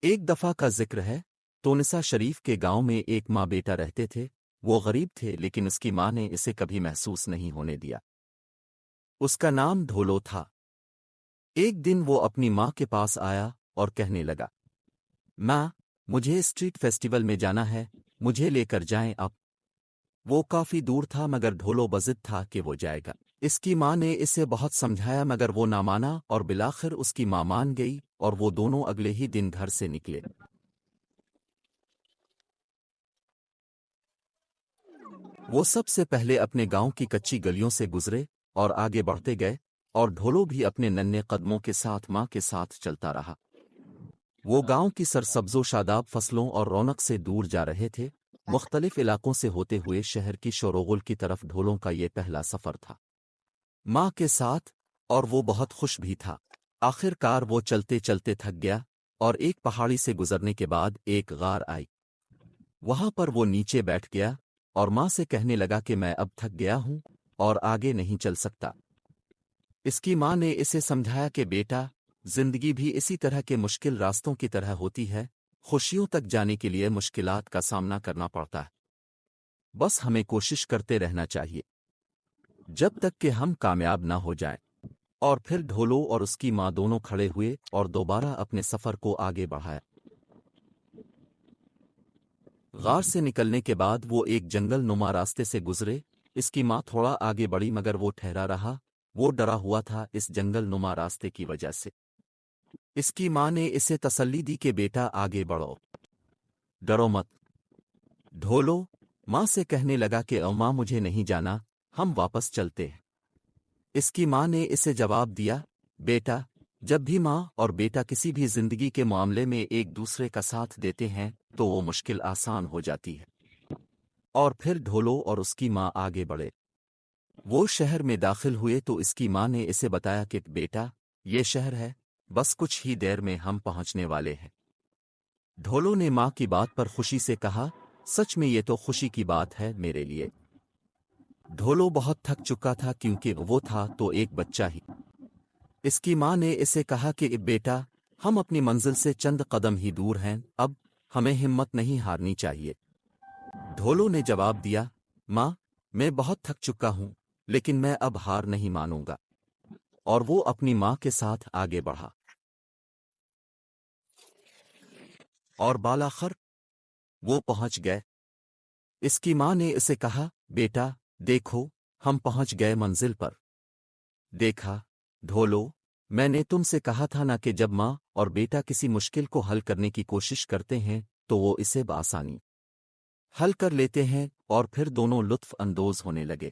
ایک دفعہ کا ذکر ہے، تونسا شریف کے گاؤں میں ایک ماں بیٹا رہتے تھے۔ وہ غریب تھے لیکن اس کی ماں نے اسے کبھی محسوس نہیں ہونے دیا۔ اس کا نام ڈھولو تھا۔ ایک دن وہ اپنی ماں کے پاس آیا اور کہنے لگا، ماں، مجھے اسٹریٹ فیسٹیول میں جانا ہے، مجھے لے کر جائیں اب۔ وہ کافی دور تھا مگر ڈھولو بضد تھا کہ وہ جائے گا۔ اس کی ماں نے اسے بہت سمجھایا مگر وہ نہ مانا اور بالآخر اس کی ماں مان گئی اور وہ دونوں اگلے ہی دن گھر سے نکلے۔ وہ سب سے پہلے اپنے گاؤں کی کچی گلیوں سے گزرے اور آگے بڑھتے گئے، اور ڈھولو بھی اپنے ننھے قدموں کے ساتھ ماں کے ساتھ چلتا رہا۔ وہ گاؤں کی سرسبز و شاداب فصلوں اور رونق سے دور جا رہے تھے، مختلف علاقوں سے ہوتے ہوئے شہر کی شور و غل کی طرف۔ ڈھولوں کا یہ پہلا سفر تھا ماں کے ساتھ، اور وہ بہت خوش بھی تھا۔ آخر کار وہ چلتے چلتے تھک گیا اور ایک پہاڑی سے گزرنے کے بعد ایک غار آئی۔ وہاں پر وہ نیچے بیٹھ گیا اور ماں سے کہنے لگا کہ میں اب تھک گیا ہوں اور آگے نہیں چل سکتا۔ اس کی ماں نے اسے سمجھایا کہ بیٹا، زندگی بھی اسی طرح کے مشکل راستوں کی طرح ہوتی ہے، خوشیوں تک جانے کے لیے مشکلات کا سامنا کرنا پڑتا ہے، بس ہمیں کوشش کرتے رہنا چاہیے جب تک کہ ہم کامیاب نہ ہو جائیں۔ اور پھر ڈھولو اور اس کی ماں دونوں کھڑے ہوئے اور دوبارہ اپنے سفر کو آگے بڑھایا۔ غار سے نکلنے کے بعد وہ ایک جنگل نما راستے سے گزرے۔ اس کی ماں تھوڑا آگے بڑھی مگر وہ ٹھہرا رہا، وہ ڈرا ہوا تھا اس جنگل نما راستے کی وجہ سے۔ اس کی ماں نے اسے تسلی دی کہ بیٹا آگے بڑھو، ڈرو مت۔ ڈھولو ماں سے کہنے لگا کہ او ماں، مجھے نہیں جانا، ہم واپس چلتے ہیں۔ اس کی ماں نے اسے جواب دیا، بیٹا، جب بھی ماں اور بیٹا کسی بھی زندگی کے معاملے میں ایک دوسرے کا ساتھ دیتے ہیں تو وہ مشکل آسان ہو جاتی ہے۔ اور پھر ڈھولو اور اس کی ماں آگے بڑھے۔ وہ شہر میں داخل ہوئے تو اس کی ماں نے اسے بتایا کہ بیٹا، یہ شہر ہے، بس کچھ ہی دیر میں ہم پہنچنے والے ہیں۔ ڈھولو نے ماں کی بات پر خوشی سے کہا، سچ میں یہ تو خوشی کی بات ہے میرے لیے۔ ڈھولو بہت تھک چکا تھا کیونکہ وہ تھا تو ایک بچہ ہی۔ اس کی ماں نے اسے کہا کہ بیٹا، ہم اپنی منزل سے چند قدم ہی دور ہیں، اب ہمیں ہمت نہیں ہارنی چاہیے۔ ڈھولو نے جواب دیا، ماں، میں بہت تھک چکا ہوں لیکن میں اب ہار نہیں مانوں گا۔ اور وہ اپنی ماں کے ساتھ آگے بڑھا۔ اور بالآخر وہ پہنچ گئے۔ اس کی ماں نے اسے کہا، بیٹا، دیکھو، ہم پہنچ گئے منزل پر۔ دیکھا ڈھولو، میں نے تم سے کہا تھا نا کہ جب ماں اور بیٹا کسی مشکل کو حل کرنے کی کوشش کرتے ہیں تو وہ اسے بآسانی حل کر لیتے ہیں، اور پھر دونوں لطف اندوز ہونے لگے۔